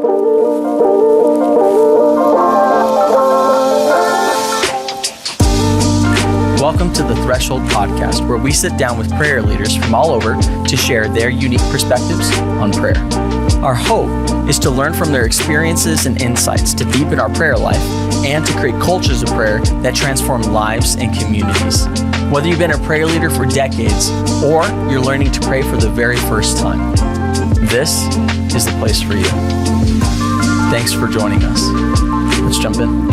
Welcome to the Threshold Podcast, where we sit down with prayer leaders from all over to share their unique perspectives on prayer. Our hope is to learn from their experiences and insights to deepen our prayer life and to create cultures of prayer that transform lives and communities. Whether you've been a prayer leader for decades or you're learning to pray for the very first time, this is the place for you. Thanks for joining us. Let's jump in.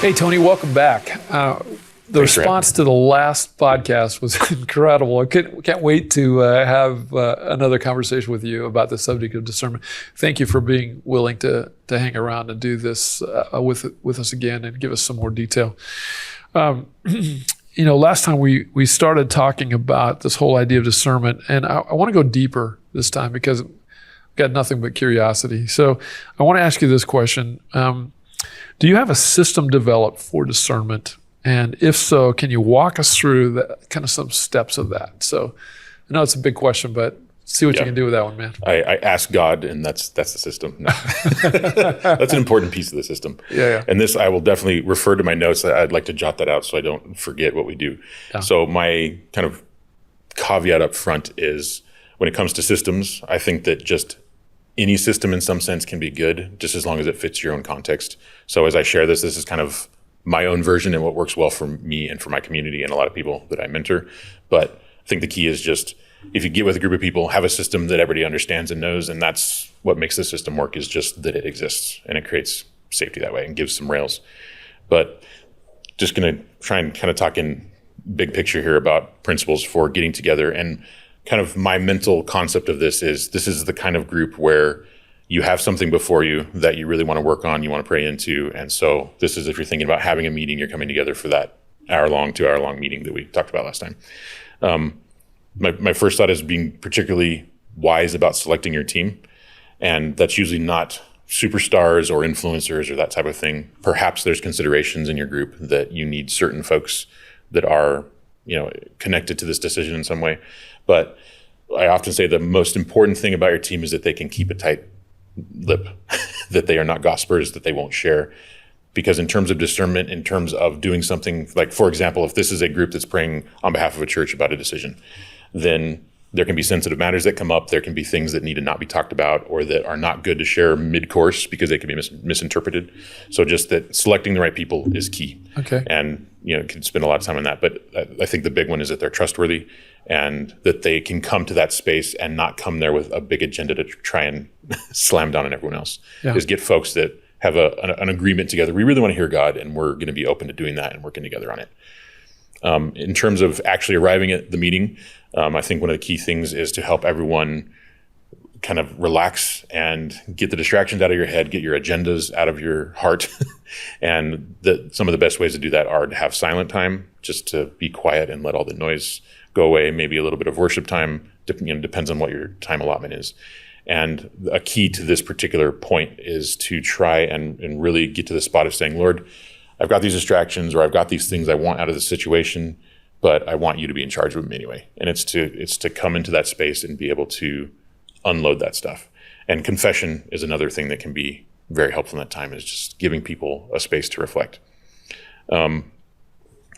Hey, Tony, welcome back. The response to the last podcast was incredible. I can't wait to have another conversation with you about the subject of discernment. Thank you for being willing to hang around and do this with us again and give us some more detail. Last time we started talking about this whole idea of discernment, and I want to go deeper this time because I've got nothing but curiosity. So I want to ask you this question. Do you have a system developed for discernment? And if so, can you walk us through kind of some steps of that? So I know it's a big question, but see what you can do with that one, man. I ask God, and that's the system. No. That's an important piece of the system. Yeah. And this, I will definitely refer to my notes. I'd like to jot that out so I don't forget what we do. Yeah. So my kind of caveat up front is when it comes to systems, I think that just any system in some sense can be good, just as long as it fits your own context. So as I share this is kind of my own version and what works well for me and for my community and a lot of people that I mentor. But I think the key is just, if you get with a group of people, have a system that everybody understands and knows, and that's what makes the system work, is just that it exists and it creates safety that way and gives some rails. But just going to try and kind of talk in big picture here about principles for getting together. And kind of my mental concept of this is the kind of group where you have something before you that you really want to work on, you want to pray into. And so this is if you're thinking about having a meeting, you're coming together for that 2-hour-long meeting that we talked about last time. My first thought is being particularly wise about selecting your team. And that's usually not superstars or influencers or that type of thing. Perhaps there's considerations in your group that you need certain folks that are, connected to this decision in some way. But I often say the most important thing about your team is that they can keep a tight lip, that they are not gossipers, that they won't share. Because in terms of discernment, in terms of doing something like, for example, if this is a group that's praying on behalf of a church about a decision, then there can be sensitive matters that come up. There can be things that need to not be talked about or that are not good to share mid-course because they can be misinterpreted. So just that selecting the right people is key. Okay. And, can spend a lot of time on that. But I think the big one is that they're trustworthy and that they can come to that space and not come there with a big agenda to try and slam down on everyone else. Yeah. Is get folks that have an agreement together. We really want to hear God, and we're going to be open to doing that and working together on it. In terms of actually arriving at the meeting, I think one of the key things is to help everyone kind of relax and get the distractions out of your head, get your agendas out of your heart. And some of the best ways to do that are to have silent time, just to be quiet and let all the noise go away. Maybe a little bit of worship time, depends on what your time allotment is. And a key to this particular point is to try and really get to the spot of saying, Lord, I've got these distractions, or I've got these things I want out of the situation, but I want you to be in charge of them anyway. And it's to come into that space and be able to unload that stuff. And confession is another thing that can be very helpful in that time, is just giving people a space to reflect. So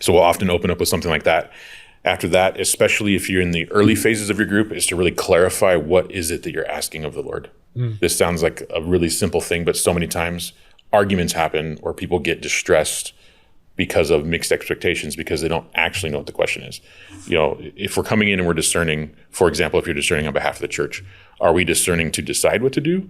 we'll often open up with something like that. After that, especially if you're in the early phases of your group, is to really clarify what is it that you're asking of the Lord. This sounds like a really simple thing, but so many times arguments happen or people get distressed because of mixed expectations, because they don't actually know what the question is. If we're coming in and we're discerning, for example, if you're discerning on behalf of the church, are we discerning to decide what to do?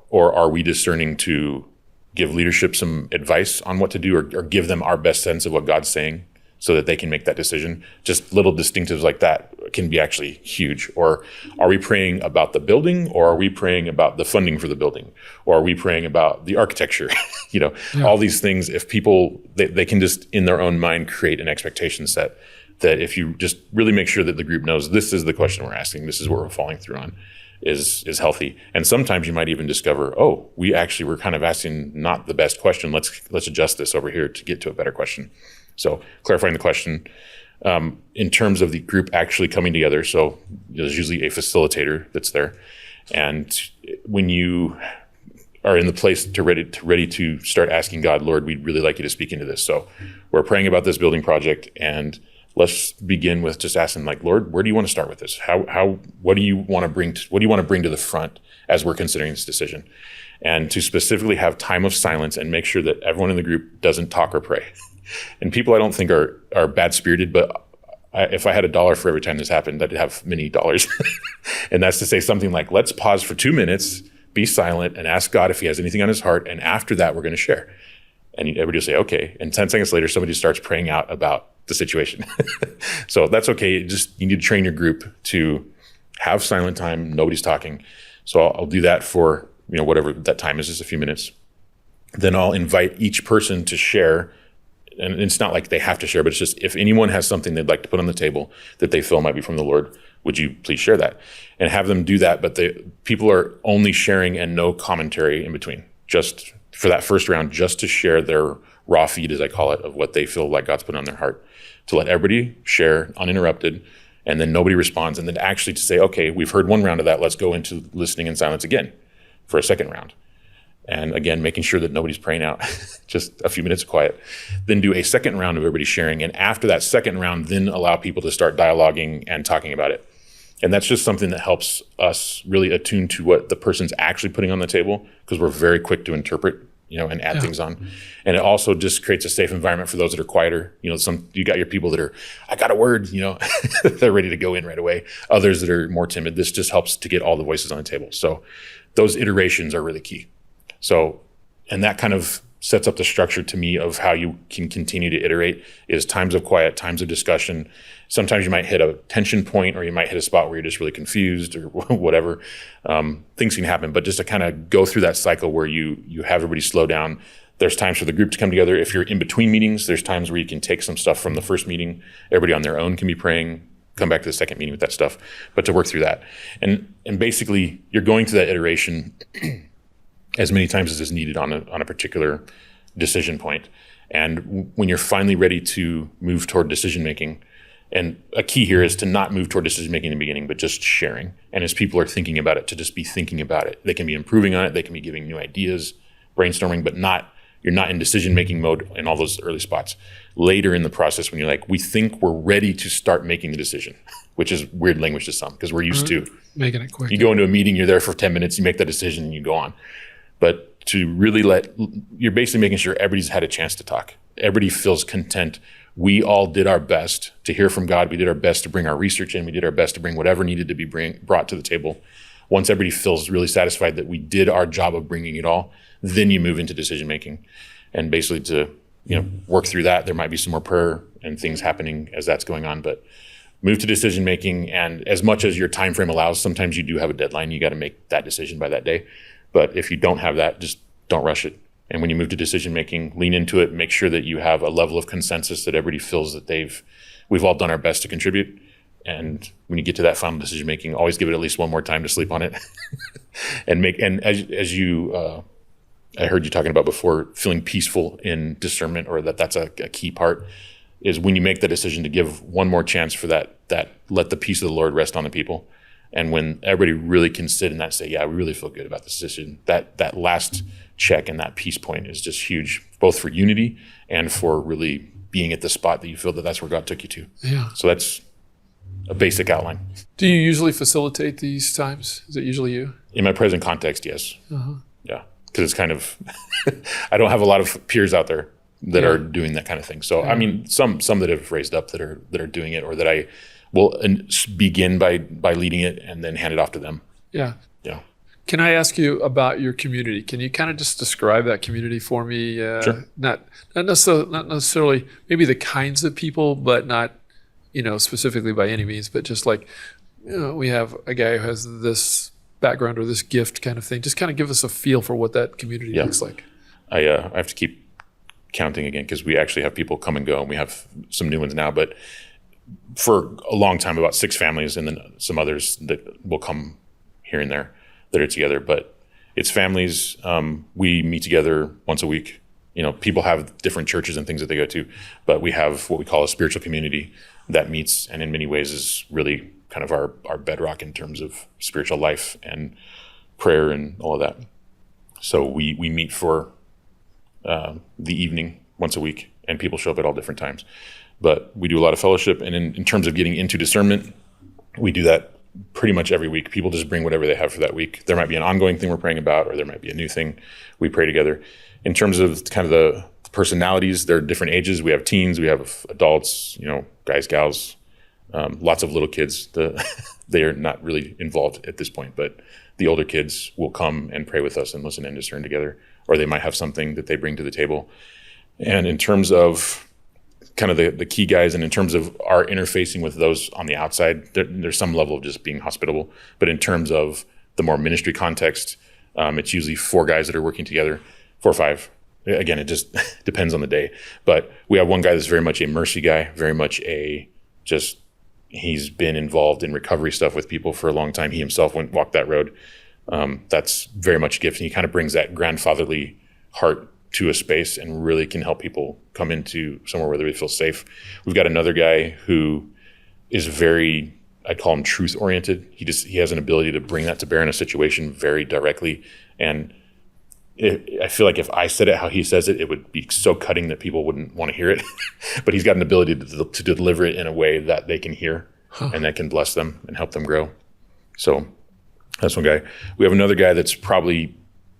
Or are we discerning to give leadership some advice on what to do, or give them our best sense of what God's saying so that they can make that decision? Just little distinctives like that can be actually huge. Or are we praying about the building, or are we praying about the funding for the building? Or are we praying about the architecture? All these things, if people, they can just in their own mind create an expectation set that if you just really make sure that the group knows this is the question we're asking, this is what we're following through on, is healthy. And sometimes you might even discover, we actually were kind of asking not the best question. Let's adjust this over here to get to a better question. So clarifying the question, in terms of the group actually coming together. So there's usually a facilitator that's there. And when you are in the place ready to start asking God, Lord, we'd really like you to speak into this. So we're praying about this building project, and let's begin with just asking, like, Lord, where do you want to start with this? What do you want to bring to the front as we're considering this decision? And to specifically have time of silence and make sure that everyone in the group doesn't talk or pray. And people I don't think are bad-spirited, but if I had $1 for every time this happened, I'd have many dollars. And that's to say something like, let's pause for 2 minutes, be silent, and ask God if he has anything on his heart. And after that, we're going to share. And everybody will say, okay. And 10 seconds later, somebody starts praying out about the situation. So that's okay. You need to train your group to have silent time. Nobody's talking. So I'll do that for, whatever that time is, just a few minutes. Then I'll invite each person to share. And it's not like they have to share, but it's just, if anyone has something they'd like to put on the table that they feel might be from the Lord, would you please share that? And have them do that. But people are only sharing and no commentary in between, just for that first round, just to share their raw feed, as I call it, of what they feel like God's put on their heart, to let everybody share uninterrupted, and then nobody responds. And then actually to say, okay, we've heard one round of that. Let's go into listening in silence again for a second round. And again, making sure that nobody's praying out, just a few minutes of quiet. Then do a second round of everybody sharing. And after that second round, then allow people to start dialoguing and talking about it. And that's just something that helps us really attune to what the person's actually putting on the table, because we're very quick to interpret, and add things on. And it also just creates a safe environment for those that are quieter. You got your people that are, I got a word, they're ready to go in right away. Others that are more timid. This just helps to get all the voices on the table. So those iterations are really key. So, and that kind of sets up the structure to me of how you can continue to iterate, is times of quiet, times of discussion. Sometimes you might hit a tension point, or you might hit a spot where you're just really confused, or whatever. Things can happen, but just to kind of go through that cycle where you have everybody slow down. There's times for the group to come together. If you're in between meetings, there's times where you can take some stuff from the first meeting. Everybody on their own can be praying, come back to the second meeting with that stuff, but to work through that. And basically you're going through that iteration as many times as is needed on a particular decision point. And when you're finally ready to move toward decision making, and a key here is to not move toward decision making in the beginning, but just sharing. And as people are thinking about it, to just be thinking about it. They can be improving on it, they can be giving new ideas, brainstorming, but you're not in decision making mode in all those early spots. Later in the process, when you're like, we think we're ready to start making the decision, which is weird language to some, because we're used to making it quick. You go into a meeting, you're there for 10 minutes, you make that decision, and you go on. But to really you're basically making sure everybody's had a chance to talk. Everybody feels content. We all did our best to hear from God. We did our best to bring our research in. We did our best to bring whatever needed to be brought to the table. Once everybody feels really satisfied that we did our job of bringing it all, then you move into decision making. And basically to work through that, there might be some more prayer and things happening as that's going on, but move to decision making. And as much as your time frame allows, sometimes you do have a deadline. You got to make that decision by that day. But if you don't have that, just don't rush it. And when you move to decision making, lean into it, make sure that you have a level of consensus that everybody feels that we've all done our best to contribute. And when you get to that final decision making, always give it at least one more time to sleep on it. And as you I heard you talking about before, feeling peaceful in discernment, or that's a key part, is when you make the decision to give one more chance for that let the peace of the Lord rest on the people. And when everybody really can sit in that and say, yeah, we really feel good about this decision, that last check and that peace point is just huge, both for unity and for really being at the spot that you feel that that's where God took you to. Yeah. So that's a basic outline. Do you usually facilitate these times? Is it usually you? In my present context, yes. Uh-huh. Yeah. Because it's kind of, I don't have a lot of peers out there that are doing that kind of thing. So, I mean, some that have raised up that are doing it, or that I will begin by leading it and then hand it off to them. Yeah. Yeah. Can I ask you about your community? Can you kind of just describe that community for me? Sure. Not necessarily maybe the kinds of people, but not, specifically by any means, but just like, we have a guy who has this background or this gift kind of thing. Just kind of give us a feel for what that community looks like. I have to keep counting again, because we actually have people come and go, and we have some new ones now, but for a long time, about 6 families, and then some others that will come here and there that are together. But it's families. We meet together once a week people have different churches and things that they go to, but we have what we call a spiritual community that meets, and in many ways is really kind of our bedrock in terms of spiritual life and prayer and all of that. So we meet for the evening once a week, and people show up at all different times. But we do a lot of fellowship, and in terms of getting into discernment, we do that pretty much every week. People just bring whatever they have for that week. There might be an ongoing thing we're praying about, or there might be a new thing we pray together. In terms of kind of the personalities, there are different ages. We have teens, we have adults, guys, gals, lots of little kids. They are not really involved at this point, but the older kids will come and pray with us and listen and discern together, or they might have something that they bring to the table. And in terms of kind of the key guys, and in terms of our interfacing with those on the outside, there's some level of just being hospitable. But in terms of the more ministry context, it's usually 4 guys that are working together, 4 or 5. Again, it just depends on the day. But we have one guy that's very much a mercy guy, very much he's been involved in recovery stuff with people for a long time. He himself walked that road. That's very much a gift. And he kind of brings that grandfatherly heart to a space and really can help people come into somewhere where they feel safe. We've got another guy who is very, I'd call him truth oriented. He has an ability to bring that to bear in a situation very directly. And I feel like if I said it how he says it, it would be so cutting that people wouldn't want to hear it. But he's got an ability to deliver it in a way that they can hear and that can bless them and help them grow. So that's one guy. We have another guy that's probably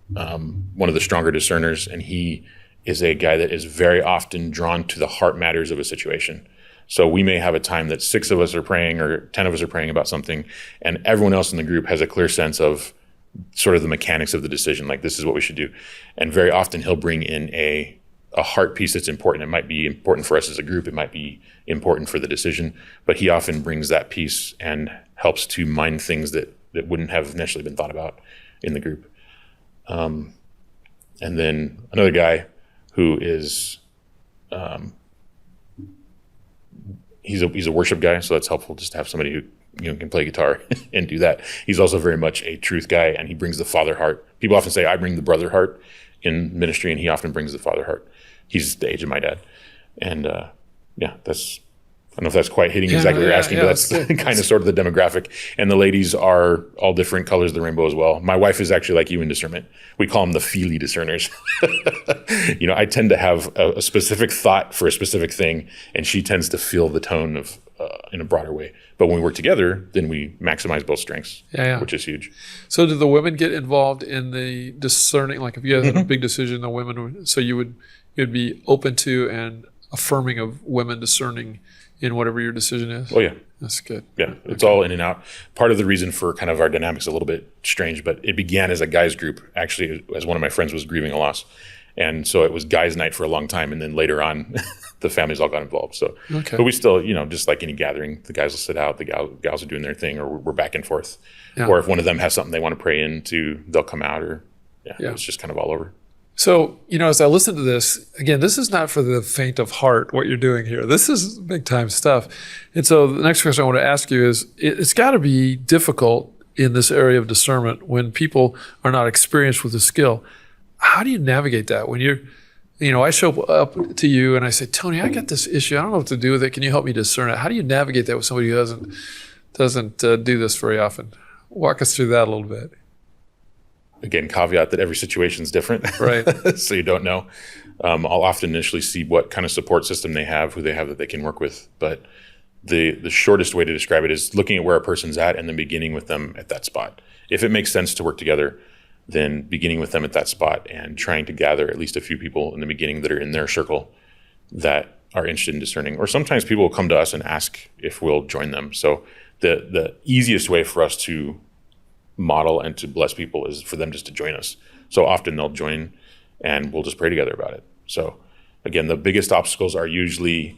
one of the stronger discerners, and he is a guy that is very often drawn to the heart matters of a situation. So we may have a time that 6 of us are praying or 10 of us are praying about something, and everyone else in the group has a clear sense of sort of the mechanics of the decision, like this is what we should do. And very often he'll bring in a heart piece that's important. It might be important for us as a group. It might be important for the decision, but he often brings that piece and helps to mind things that wouldn't have initially been thought about in the group. And then another guy who is, he's a worship guy, so that's helpful just to have somebody who can play guitar and do that. He's also very much a truth guy, and he brings the father heart. People often say I bring the brother heart in ministry, and he often brings the father heart. He's the age of my dad, and I don't know if that's quite hitting exactly what you're asking, but that's kind of sort of the demographic. And the ladies are all different colors of the rainbow as well. My wife is actually like you in discernment. We call them the feely discerners. I tend to have a specific thought for a specific thing, and she tends to feel the tone of in a broader way. But when we work together, then we maximize both strengths, which is huge. So do the women get involved in the discerning? Like if you had a big decision, the women, so you'd be open to and affirming of women discerning in whatever your decision is? Oh, yeah. That's good. Yeah, it's all in and out. Part of the reason for kind of our dynamics a little bit strange, but it began as a guys group, actually, as one of my friends was grieving a loss. And so it was guys' night for a long time. And then later on, the families all got involved. So, But we still, just like any gathering, the guys will sit out, the gals are doing their thing, or we're back and forth. Yeah. Or if one of them has something they want to pray into, they'll come out, or it's just kind of all over. So, as I listen to this, again, this is not for the faint of heart, what you're doing here. This is big time stuff. And so the next question I want to ask you is, it's got to be difficult in this area of discernment when people are not experienced with the skill. How do you navigate that when you're, I show up to you and I say, Tony, I got this issue. I don't know what to do with it. Can you help me discern it? How do you navigate that with somebody who doesn't do this very often? Walk us through that a little bit. Again, caveat that every situation is different, right? So you don't know. I'll often initially see what kind of support system they have, who they have that they can work with. But the shortest way to describe it is looking at where a person's at and then beginning with them at that spot. If it makes sense to work together, then beginning with them at that spot and trying to gather at least a few people in the beginning that are in their circle that are interested in discerning. Or sometimes people will come to us and ask if we'll join them. So the easiest way for us to model and to bless people is for them just to join us. So often they'll join and we'll just pray together about it. So again, the biggest obstacles are usually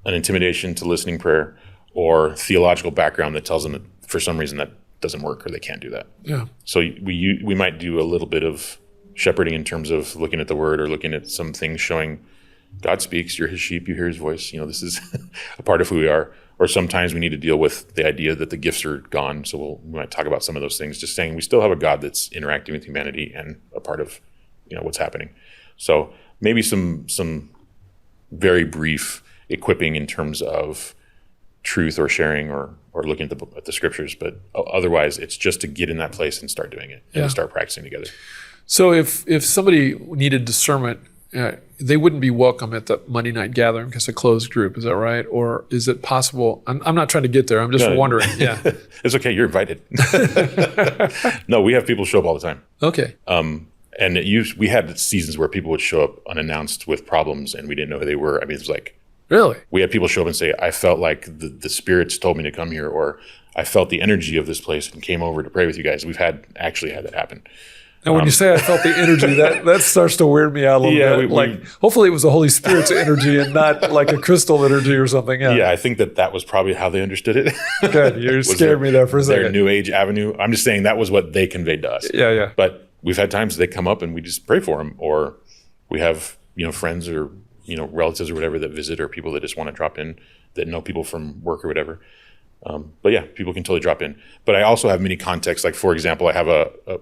an intimidation to listening prayer or theological background that tells them that for some reason that doesn't work or they can't do that. Yeah. So we might do a little bit of shepherding in terms of looking at the word or looking at some things showing God speaks, you're his sheep, you hear his voice. This is a part of who we are. Or sometimes we need to deal with the idea that the gifts are gone. So we might talk about some of those things, just saying we still have a God that's interacting with humanity and a part of, what's happening. So maybe some very brief equipping in terms of truth or sharing or looking at the scriptures, but otherwise it's just to get in that place and start doing it and to start practicing together. So if somebody needed discernment, they wouldn't be welcome at the Monday night gathering because it's a closed group. Is that right? Or is it possible? I'm not trying to get there. I'm just wondering. Yeah. It's okay. You're invited. No, we have people show up all the time. Okay. And we had seasons where people would show up unannounced with problems and we didn't know who they were. I mean, it was like, really? We had people show up and say, I felt like the spirits told me to come here, or I felt the energy of this place and came over to pray with you guys. We've actually had that happen. And when you say I felt the energy, that starts to weird me out a little bit. Hopefully it was the Holy Spirit's energy and not like a crystal energy or something. Yeah, I think that was probably how they understood it. Good. You scared me there for a second. Their New Age avenue. I'm just saying that was what they conveyed to us. Yeah. But we've had times they come up and we just pray for them, or we have, friends or, relatives or whatever that visit, or people that just want to drop in that know people from work or whatever. But yeah, people can totally drop in. But I also have many contexts. Like, for example, I have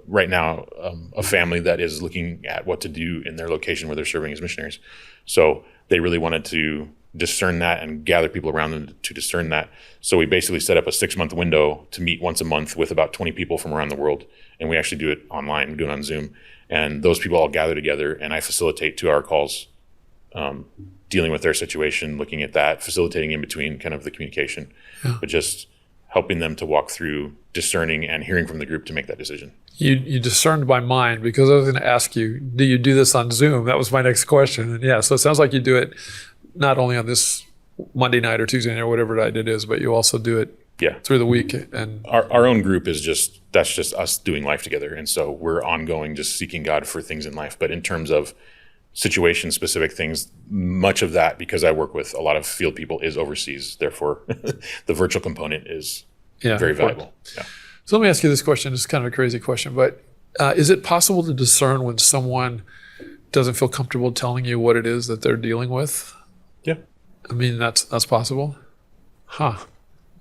right now a family that is looking at what to do in their location where they're serving as missionaries. So they really wanted to discern that and gather people around them to discern that. So we basically set up a 6-month window to meet once a month with about 20 people from around the world. And we actually do it online. We do it on Zoom. And those people all gather together, and I facilitate 2-hour calls, dealing with their situation, looking at that, facilitating in between kind of the communication, but just helping them to walk through discerning and hearing from the group to make that decision. You discerned my mind, because I was going to ask you, do you do this on Zoom? That was my next question. And yeah, so it sounds like you do it not only on this Monday night or Tuesday night or whatever night it is, but you also do it through the week. And our own group is that's just us doing life together. And so we're ongoing, just seeking God for things in life. But in terms of situation specific things, much of that, because I work with a lot of field people, is overseas. Therefore, the virtual component is very valuable. Yeah. So let me ask you this question. It's kind of a crazy question, but is it possible to discern when someone doesn't feel comfortable telling you what it is that they're dealing with? Yeah. I mean, that's possible? Huh.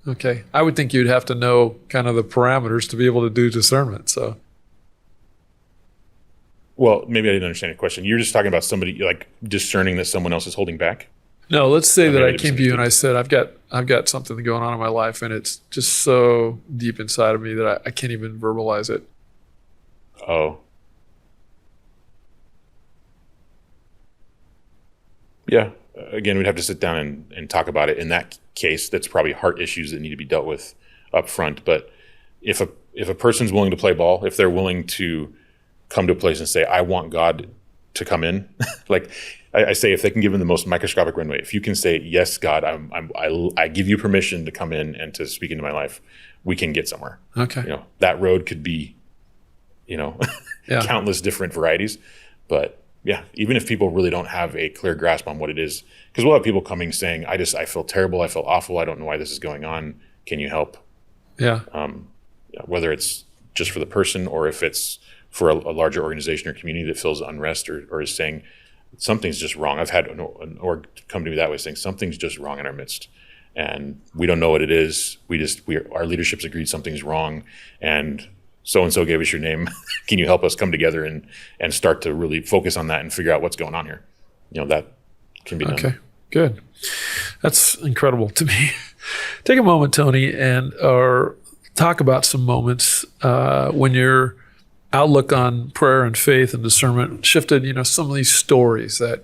Okay. I would think you'd have to know kind of the parameters to be able to do discernment. So. Well, maybe I didn't understand your question. You're just talking about somebody like discerning that someone else is holding back? No, let's say that I came to you and I said, I've got something going on in my life, and it's just so deep inside of me that I can't even verbalize it. Oh. Yeah. Again, we'd have to sit down and talk about it. In that case, that's probably heart issues that need to be dealt with up front. But if a person's willing to play ball, if they're willing to come to a place and say, I want God to come in, like I say, if they can give him the most microscopic runway, if you can say, yes, God, I give you permission to come in and to speak into my life, we can get somewhere. Okay. That road could be, countless different varieties. But yeah, even if people really don't have a clear grasp on what it is, because we'll have people coming saying, I feel terrible. I feel awful. I don't know why this is going on. Can you help? Yeah. Whether it's just for the person or if it's for a larger organization or community that feels unrest or is saying something's just wrong. I've had an org come to me that way saying something's just wrong in our midst and we don't know what it is. Our leadership's agreed something's wrong and so-and-so gave us your name. Can you help us come together and start to really focus on that and figure out what's going on here? That can be done. Okay, good. That's incredible to me. Take a moment, Tony, and talk about some moments when your outlook on prayer and faith and discernment shifted, some of these stories that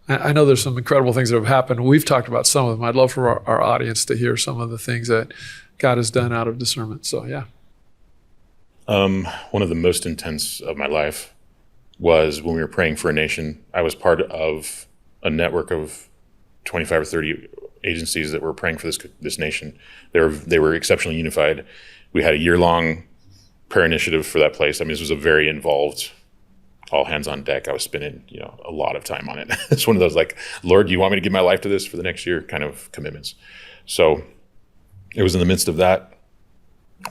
I know there's some incredible things that have happened. We've talked about some of them. I'd love for our audience to hear some of the things that God has done out of discernment. So, yeah. One of the most intense of my life was when we were praying for a nation. I was part of a network of 25 or 30 agencies that were praying for this nation. They were exceptionally unified. We had a year-long prayer initiative for that place. I mean, this was a very involved, all hands on deck. I was spending, a lot of time on it. It's one of those like, Lord, do you want me to give my life to this for the next year kind of commitments? So it was in the midst of that.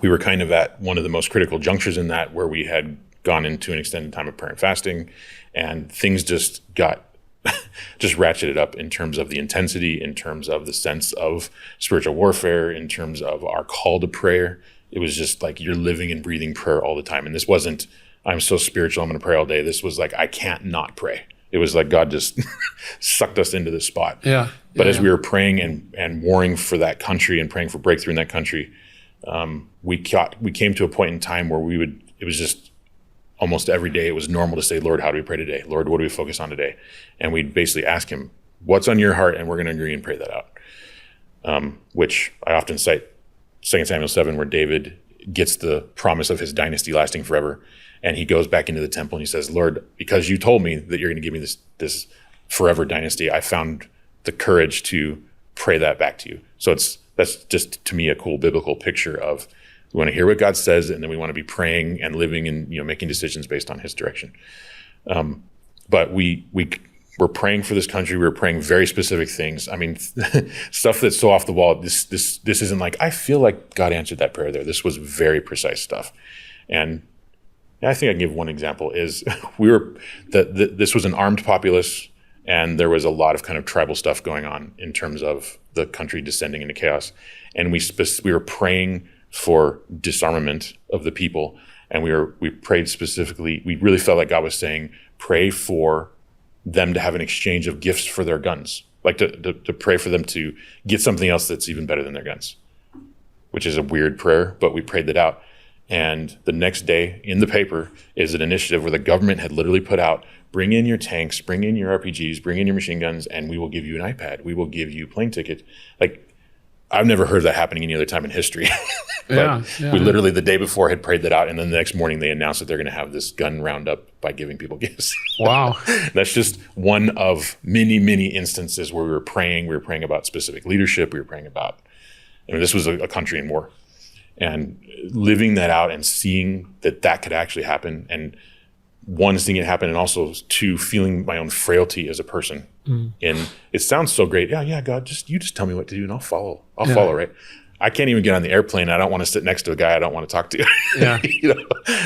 We were kind of at one of the most critical junctures in that where we had gone into an extended time of prayer and fasting and things just got just ratcheted up in terms of the intensity, in terms of the sense of spiritual warfare, in terms of our call to prayer. It was just like you're living and breathing prayer all the time. And this wasn't, I'm so spiritual, I'm going to pray all day. This was like, I can't not pray. It was like God just sucked us into this spot. Yeah. But as we were praying and warring for that country and praying for breakthrough in that country, we came to a point in time where it was just almost every day it was normal to say, Lord, how do we pray today? Lord, what do we focus on today? And we'd basically ask him, what's on your heart? And we're going to agree and pray that out. Which I often cite 2 Samuel 7, where David gets the promise of his dynasty lasting forever. And he goes back into the temple and he says, Lord, because you told me that you're going to give me this forever dynasty, I found the courage to pray that back to you. So that's just, to me, a cool biblical picture of, we want to hear what God says, and then we want to be praying and living and making decisions based on his direction. But we were praying for this country. We were praying very specific things. I mean, stuff that's so off the wall. This isn't like, I feel like God answered that prayer there. This was very precise stuff. And I think I can give one example is this was an armed populace, and there was a lot of kind of tribal stuff going on in terms of the country descending into chaos. And we were praying for disarmament of the people. And we prayed specifically, we really felt like God was saying, pray for them to have an exchange of gifts for their guns, like to pray for them to get something else that's even better than their guns, which is a weird prayer, but we prayed that out. And the next day in the paper is an initiative where the government had literally put out, bring in your tanks, bring in your RPGs, bring in your machine guns, and we will give you an iPad. We will give you plane tickets. Like, I've never heard that happening any other time in history. We literally the day before had prayed that out, and then the next morning they announced that they're going to have this gun roundup by giving people gifts. Wow. That's just one of many, many instances where we were praying. We were praying about specific leadership. We were praying about, this was a country in war. And living that out and seeing that could actually happen, and one, seeing it happen, and also two, feeling my own frailty as a person. And it sounds so great. Yeah, God, you just tell me what to do and I'll follow. I'll follow, right? I can't even get on the airplane. I don't want to sit next to a guy I don't want to talk to. Yeah.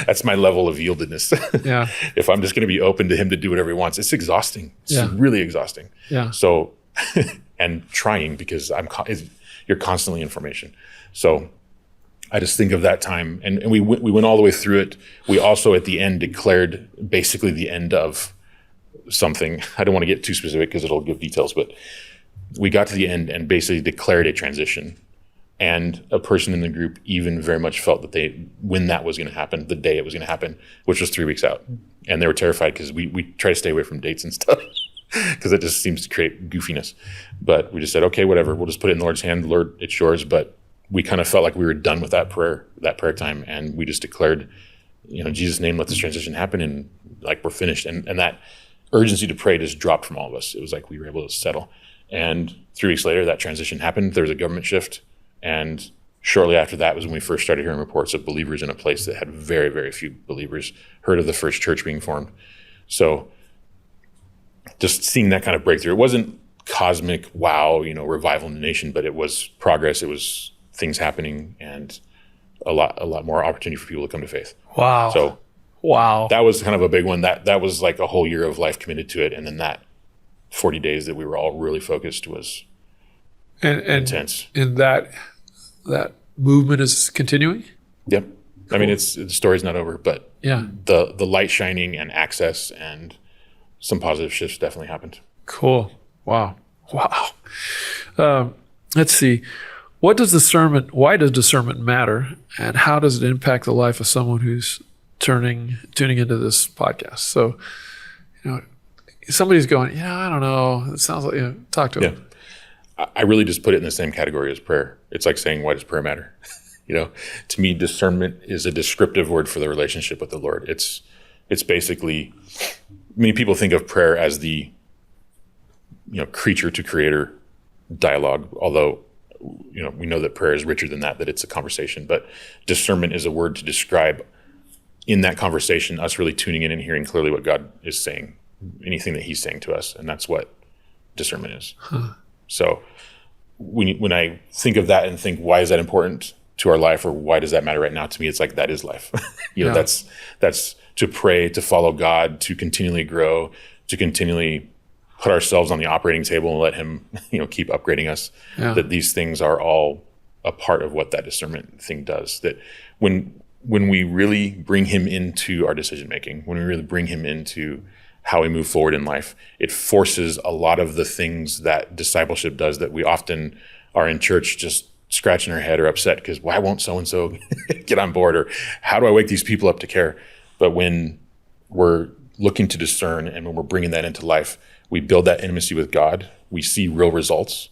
That's my level of yieldedness. Yeah. If I'm just going to be open to him to do whatever he wants, it's exhausting. It's really exhausting. Yeah. So, and trying, because you're constantly in formation. So I just think of that time, and we went all the way through it. We also at the end declared basically the end of something. I don't want to get too specific because it'll give details, but we got to the end and basically declared a transition. And a person in the group even very much felt that when that was going to happen, the day it was going to happen, which was 3 weeks out. And they were terrified because we try to stay away from dates and stuff because it just seems to create goofiness. But we just said, okay, whatever, we'll just put it in the Lord's hand. Lord, it's yours. But we kind of felt like we were done with that prayer time. And we just declared, in Jesus' name, let this transition happen. And like, we're finished. And that urgency to pray just dropped from all of us. It was like we were able to settle. And 3 weeks later, that transition happened. There was a government shift. And shortly after that was when we first started hearing reports of believers in a place that had very, very few believers, heard of the first church being formed. So just seeing that kind of breakthrough, it wasn't cosmic, wow, revival in the nation, but it was progress. It was things happening and a lot more opportunity for people to come to faith. Wow. So wow, that was kind of a big one. That was like a whole year of life committed to it. And then that 40 days that we were all really focused was intense. And that movement is continuing? Yep. Cool. I mean, the story's not over, but the light shining and access and some positive shifts definitely happened. Cool. Wow. Let's see. Why does discernment matter, and how does it impact the life of someone who's tuning into this podcast? So, somebody's going, I don't know. It sounds like, talk to them. I really just put it in the same category as prayer. It's like saying, why does prayer matter? To me, discernment is a descriptive word for the relationship with the Lord. It's basically, many people think of prayer as the, creature to creator dialogue, although, we know that prayer is richer than that it's a conversation. But discernment is a word to describe in that conversation, us really tuning in and hearing clearly what God is saying, anything that he's saying to us. And that's what discernment is. So when I think of that and think, why is that important to our life, or why does that matter right now? To me, it's like, that is life. That's to pray, to follow God, to continually grow, to continually put ourselves on the operating table and let him, keep upgrading us. That these things are all a part of what that discernment thing does. That when we really bring him into our decision making, when we really bring him into how we move forward in life. It forces a lot of the things that discipleship does that we often are in church just scratching our head or upset because why won't so-and-so get on board, or how do I wake these people up to care? But when we're looking to discern and when we're bringing that into life, we build that intimacy with God. We see real results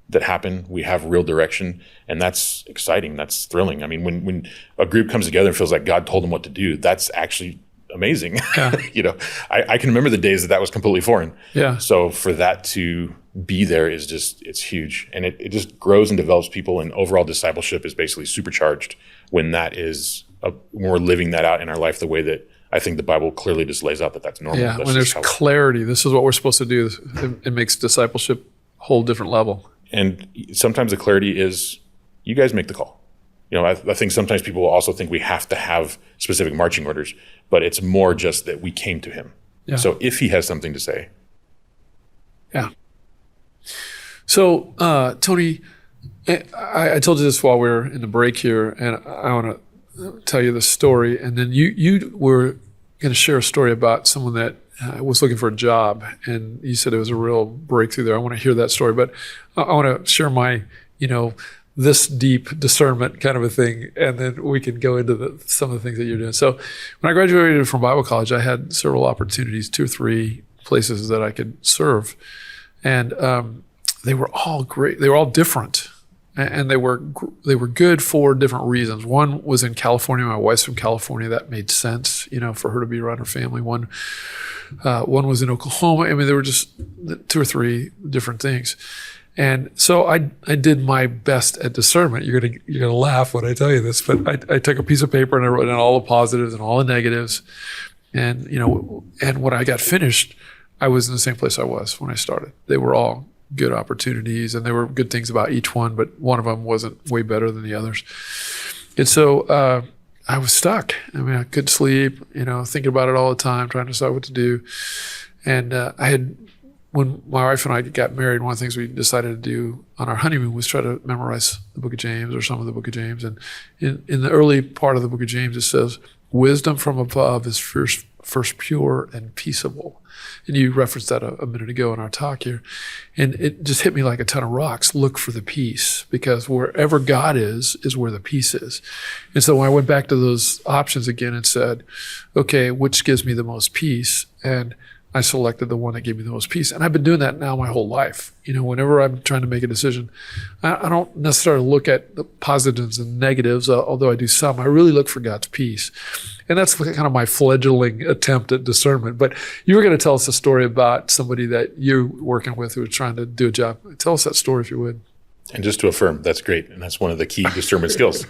that happen. We have real direction, and that's exciting. That's thrilling. I mean, when a group comes together and feels like God told them what to do, that's actually amazing. Yeah. I can remember the days that was completely foreign. Yeah. So for that to be there is just, it's huge. And it just grows and develops people, and overall discipleship is basically supercharged when when we're living that out in our life the way that I think the Bible clearly just lays out that's normal. Yeah, when there's clarity, this is what we're supposed to do. It makes discipleship a whole different level. And sometimes the clarity is, you guys make the call. I think sometimes people will also think we have to have specific marching orders, but it's more just that we came to him. Yeah. So if he has something to say. Yeah. So, Tony, I told you this while we were in the break here, and I want to tell you the story. And then you were going to share a story about someone that was looking for a job, and you said it was a real breakthrough there. I want to hear that story, but I want to share my, this deep discernment kind of a thing, and then we can go into some of the things that you're doing. So when I graduated from Bible college, I had several opportunities, 2 or 3 places that I could serve. And they were all great. They were all different. And they were good for different reasons. One was in California. My wife's from California. That made sense, for her to be around her family. One was in Oklahoma. I mean, there were just 2 or 3 different things. And so I did my best at discernment. You're gonna laugh when I tell you this, but I took a piece of paper and I wrote down all the positives and all the negatives. And and when I got finished, I was in the same place I was when I started. They were all good opportunities, and there were good things about each one, but one of them wasn't way better than the others. And so I was stuck. I mean, I couldn't sleep, thinking about it all the time, trying to decide what to do. And when my wife and I got married, one of the things we decided to do on our honeymoon was try to memorize the book of James, or some of the book of James. And in the early part of the book of James, it says, wisdom from above is first pure and peaceable. And you referenced that a minute ago in our talk here. And it just hit me like a ton of rocks. Look for the peace, because wherever God is where the peace is. And so when I went back to those options again and said, okay, which gives me the most peace? And I selected the one that gave me the most peace. And I've been doing that now my whole life. Whenever I'm trying to make a decision, I don't necessarily look at the positives and negatives, although I do some. I really look for God's peace. And that's kind of my fledgling attempt at discernment. But you were going to tell us a story about somebody that you're working with who was trying to do a job. Tell us that story if you would. And just to affirm, that's great. And that's one of the key discernment skills.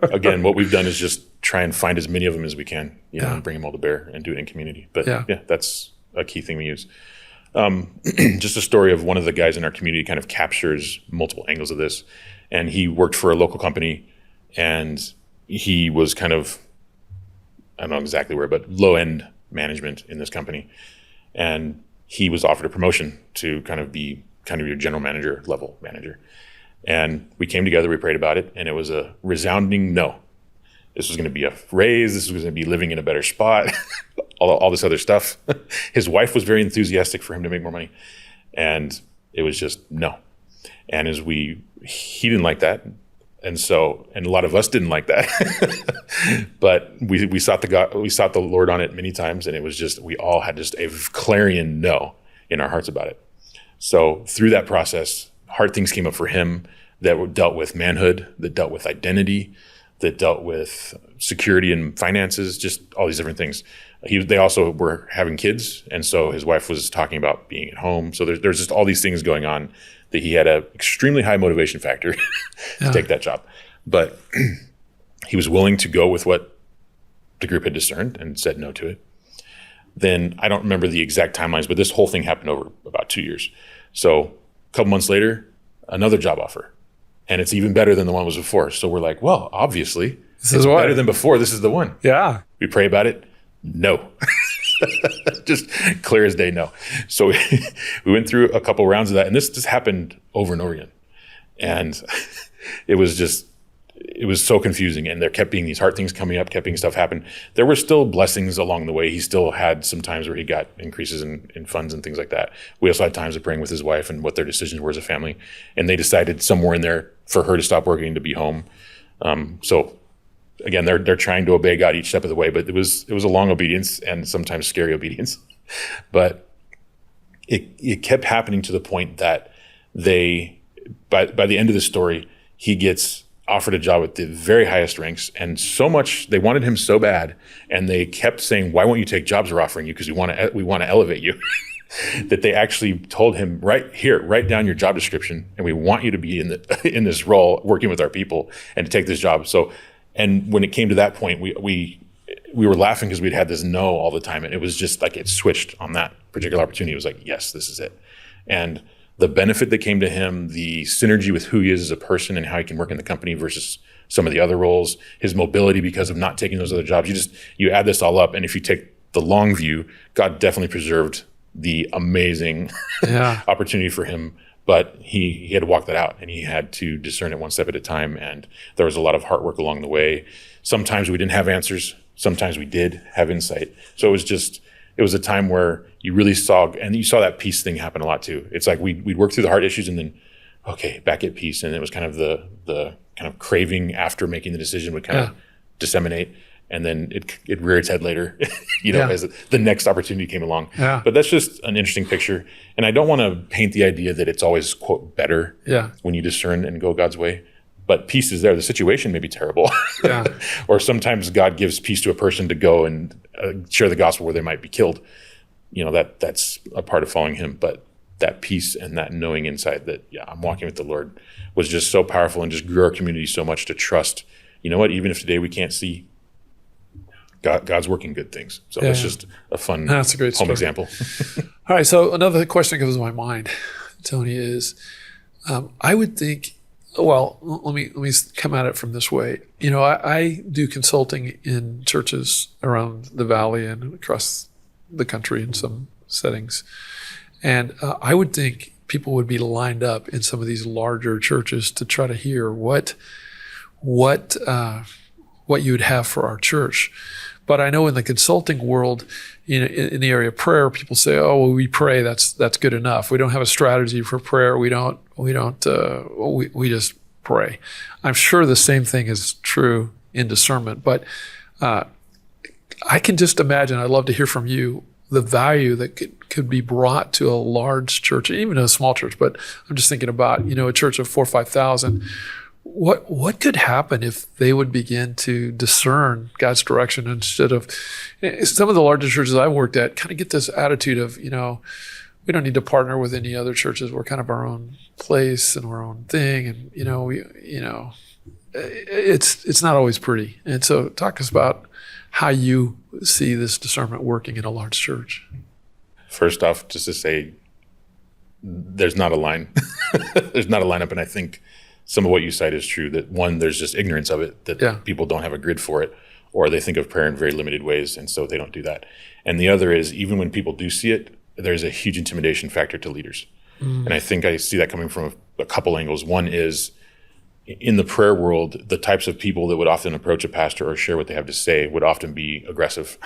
Again, what we've done is just try and find as many of them as we can, and bring them all to bear and do it in community. But yeah that's a key thing we use. Just a story of one of the guys in our community kind of captures multiple angles of this. And he worked for a local company, and he was kind of, I don't know exactly where, but low-end management in this company. And he was offered a promotion to kind of be kind of your general manager, level manager. And we came together, we prayed about it, and it was a resounding no. This was going to be a raise. This was going to be living in a better spot, all this other stuff. His wife was very enthusiastic for him to make more money. And it was just no. And he didn't like that. And a lot of us didn't like that. But we sought the Lord on it many times. And it was just, we all had just a clarion no in our hearts about it. So through that process, hard things came up for him that dealt with manhood, that dealt with identity, that dealt with security and finances, just all these different things. They also were having kids, and so his wife was talking about being at home. So there's just all these things going on that he had an extremely high motivation factor to take that job. But he was willing to go with what the group had discerned and said no to it. Then I don't remember the exact timelines, but this whole thing happened over about 2 years. So a couple months later, another job offer. And it's even better than the one was before. So we're like, well, obviously, this is better than before. This is the one. Yeah. We pray about it. No. Just clear as day, no. So we went through a couple rounds of that. And this just happened over and over again. And it was just, it was so confusing, and there kept being these hard things coming up, kept being stuff happen. There were still blessings along the way. He still had some times where he got increases in funds and things like that. We also had times of praying with his wife and what their decisions were as a family. And they decided somewhere in there for her to stop working, to be home. So again, they're trying to obey God each step of the way, but it was a long obedience and sometimes scary obedience. But it kept happening to the point that by the end of the story, he gets offered a job at the very highest ranks, and so much they wanted him so bad, and they kept saying, "Why won't you take jobs we're offering you? Because we want to elevate you." That they actually told him, "Right here, write down your job description, and we want you to be in this role, working with our people, and to take this job." So, and when it came to that point, we were laughing because we'd had this no all the time, and it was just like it switched on that particular opportunity. It was like, yes, this is it, and the benefit that came to him, the synergy with who he is as a person and how he can work in the company versus some of the other roles, his mobility because of not taking those other jobs. You add this all up, and if you take the long view, God definitely preserved the amazing opportunity for him, but he had to walk that out, and he had to discern it one step at a time, and there was a lot of hard work along the way. Sometimes we didn't have answers. Sometimes we did have insight. So it was a time where you really saw that peace thing happen a lot too. It's like we'd work through the hard issues and then, okay, back at peace. And it was kind of the kind of craving after making the decision would kind of disseminate. And then it reared its head later, as the next opportunity came along. Yeah. But that's just an interesting picture. And I don't want to paint the idea that it's always, quote, better when you discern and go God's way. But peace is there. The situation may be terrible. Or sometimes God gives peace to a person to go and share the gospel where they might be killed. That's a part of following him. But that peace and that knowing inside that, I'm walking with the Lord was just so powerful and just grew our community so much to trust, even if today we can't see, God's working good things. So it's just a fun That's a great home story. example. All right. So another question that comes to my mind, Tony, is I would think, well, let me come at it from this way. I do consulting in churches around the valley and across the country in some settings. And I would think people would be lined up in some of these larger churches to try to hear what you would have for our church. But I know in the consulting world, in the area of prayer, people say, "Oh, well, we pray. That's good enough. We don't have a strategy for prayer. We just pray." I'm sure the same thing is true in discernment. But I can just imagine. I'd love to hear from you the value that could be brought to a large church, even a small church. But I'm just thinking about a church of 4,000 or 5,000. What could happen if they would begin to discern God's direction instead of some of the larger churches I've worked at kind of get this attitude of, we don't need to partner with any other churches. We're kind of our own place and our own thing. And, it's not always pretty. And so talk to us about how you see this discernment working in a large church. First off, just to say, there's not a line. There's not a lineup. And I think some of what you cite is true, that one, there's just ignorance of it, that people don't have a grid for it, or they think of prayer in very limited ways, and so they don't do that. And the other is, even when people do see it, there's a huge intimidation factor to leaders. And I think I see that coming from a couple angles. One is, in the prayer world, the types of people that would often approach a pastor or share what they have to say would often be aggressive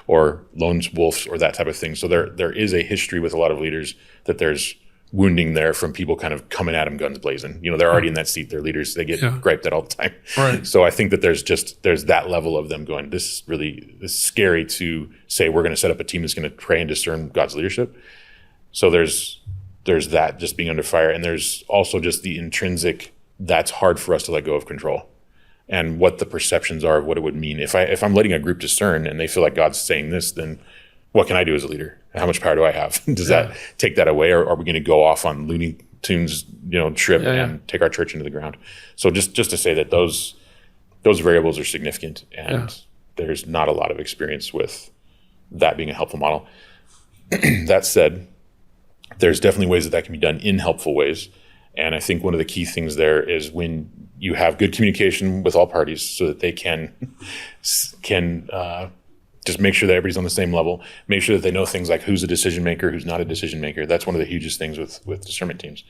or lone wolves or that type of thing. So there is a history with a lot of leaders that there's wounding there from people kind of coming at them guns blazing. They're already in that seat. They're leaders. They get griped at all the time. Right. So I think that there's that level of them going, this is scary to say we're going to set up a team that's going to pray and discern God's leadership. So there's that just being under fire. And there's also just the intrinsic, that's hard for us to let go of control and what the perceptions are of what it would mean. If I'm letting a group discern and they feel like God's saying this, then what can I do as a leader? How much power do I have? Does that take that away, or are we going to go off on Looney Tunes, trip and take our church into the ground? So just to say that those variables are significant, and there's not a lot of experience with that being a helpful model. That said, there's definitely ways that can be done in helpful ways, and I think one of the key things there is when you have good communication with all parties, so that they can just make sure that everybody's on the same level. Make sure that they know things like who's a decision maker, who's not a decision maker. That's one of the hugest things with discernment teams.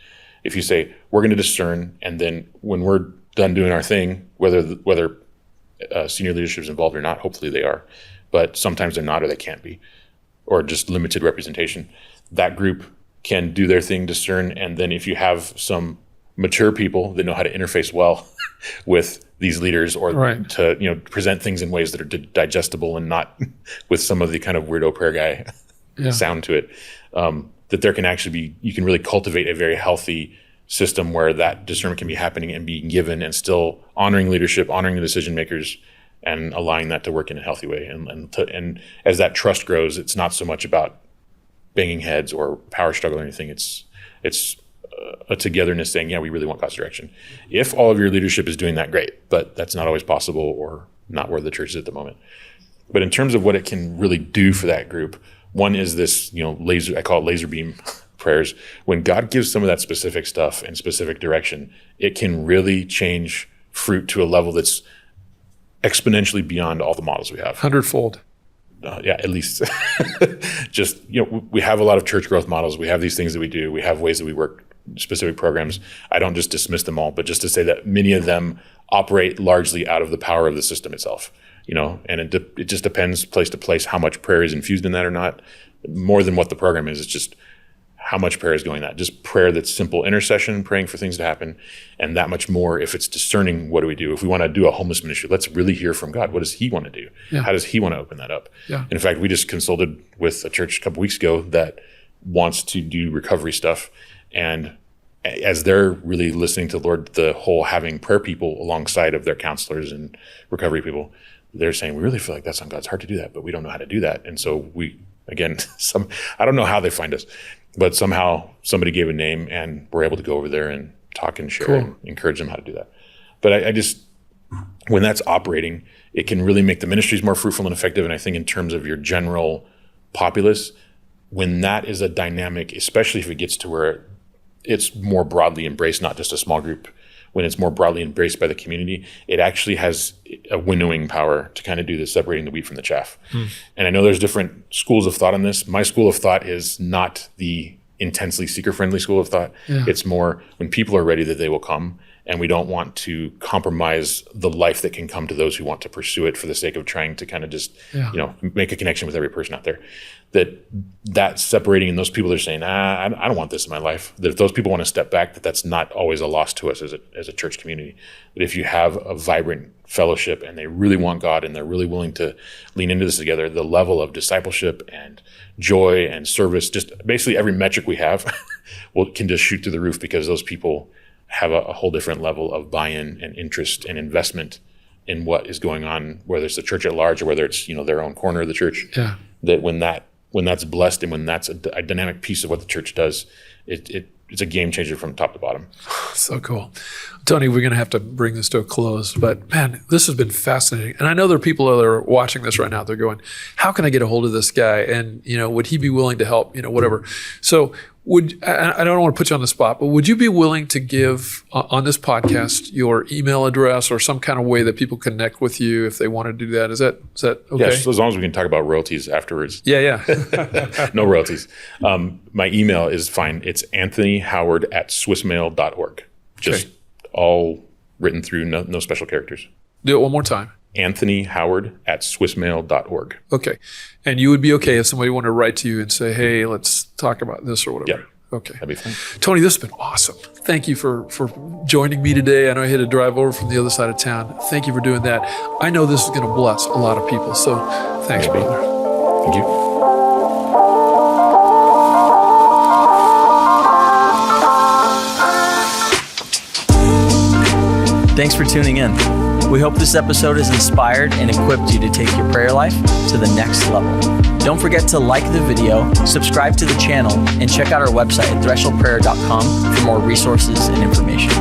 If you say, we're going to discern, and then when we're done doing our thing, whether senior leadership is involved or not. Hopefully they are, but sometimes they're not, or they can't be, or just limited representation. That group can do their thing, discern, and then if you have some mature people that know how to interface well with these leaders, or to present things in ways that are digestible and not with some of the kind of weirdo prayer guy sound to it, that there can actually be, you can really cultivate a very healthy system where that discernment can be happening and being given, and still honoring leadership, honoring the decision makers, and allowing that to work in a healthy way. And as that trust grows, it's not so much about banging heads or power struggle or anything. It's a togetherness saying, yeah, we really want God's direction. If all of your leadership is doing that, great, but that's not always possible, or not where the church is at the moment. But in terms of what it can really do for that group, one is this, I call it laser beam prayers. When God gives some of that specific stuff and specific direction, it can really change fruit to a level that's exponentially beyond all the models we have. 100-fold. At least. Just, we have a lot of church growth models. We have these things that we do. We have ways that we work specific programs. I don't just dismiss them all, but just to say that many of them operate largely out of the power of the system itself, and it just depends place to place how much prayer is infused in that or not. More than what the program is, it's just how much prayer is going that. Just prayer that's simple intercession, praying for things to happen, and that much more if it's discerning, what do we do? If we want to do a homeless ministry, let's really hear from God. What does he want to do? Yeah. How does he want to open that up? Yeah. In fact, we just consulted with a church a couple weeks ago that wants to do recovery stuff, and as they're really listening to the Lord, the whole having prayer people alongside of their counselors and recovery people, they're saying, we really feel like that's on God's heart to do that, but we don't know how to do that. And so I don't know how they find us, but somehow somebody gave a name and we're able to go over there and talk and share and encourage them how to do that. But I just, when that's operating, it can really make the ministries more fruitful and effective. And I think in terms of your general populace, when that is a dynamic, especially if it gets to where it's more broadly embraced, not just a small group, when it's more broadly embraced by the community, it actually has a winnowing power to kind of do the separating the wheat from the chaff. And I know there's different schools of thought on this. My school of thought is not the intensely seeker-friendly school of thought. Yeah. It's more when people are ready that they will come, and we don't want to compromise the life that can come to those who want to pursue it for the sake of trying to kind of just, make a connection with every person out there. That separating, and those people that are saying, I don't want this in my life, that if those people want to step back, that's not always a loss to us as a church community. That if you have a vibrant fellowship and they really want God and they're really willing to lean into this together, the level of discipleship and joy and service, just basically every metric we have can just shoot through the roof, because those people have a whole different level of buy-in and interest and investment in what is going on, whether it's the church at large or whether it's their own corner of the church. Yeah. That when that's blessed and when that's a dynamic piece of what the church does, it's a game changer from top to bottom. So cool. Tony, we're going to have to bring this to a close, but man, this has been fascinating. And I know there are people that are watching this right now. They're going, how can I get a hold of this guy? And, would he be willing to help, whatever. So I don't want to put you on the spot, but would you be willing to give on this podcast your email address or some kind of way that people connect with you if they want to do that? Is that okay? Yes, as long as we can talk about royalties afterwards. Yeah. No royalties. My email is fine. It's anthonyhoward@swissmail.org. Just all written through, no special characters. Do it one more time. anthonyhoward@swissmail.org. Okay. And you would be okay if somebody wanted to write to you and say, hey, let's talk about this or whatever? Yeah. Okay. That'd be fine. Tony, this has been awesome. Thank you for joining me today. I know I had to drive over from the other side of town. Thank you for doing that. I know this is going to bless a lot of people. So thanks, brother. Thank you. Thanks for tuning in. We hope this episode has inspired and equipped you to take your prayer life to the next level. Don't forget to like the video, subscribe to the channel, and check out our website at thresholdprayer.com for more resources and information.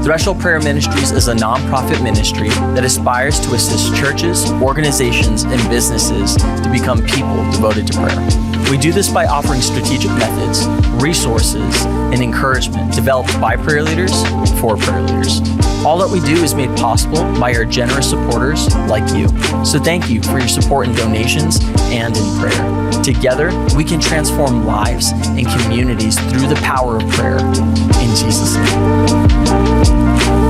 Threshold Prayer Ministries is a nonprofit ministry that aspires to assist churches, organizations, and businesses to become people devoted to prayer. We do this by offering strategic methods, resources, and encouragement developed by prayer leaders for prayer leaders. All that we do is made possible by our generous supporters like you. So thank you for your support in donations and in prayer. Together, we can transform lives and communities through the power of prayer. In Jesus' name.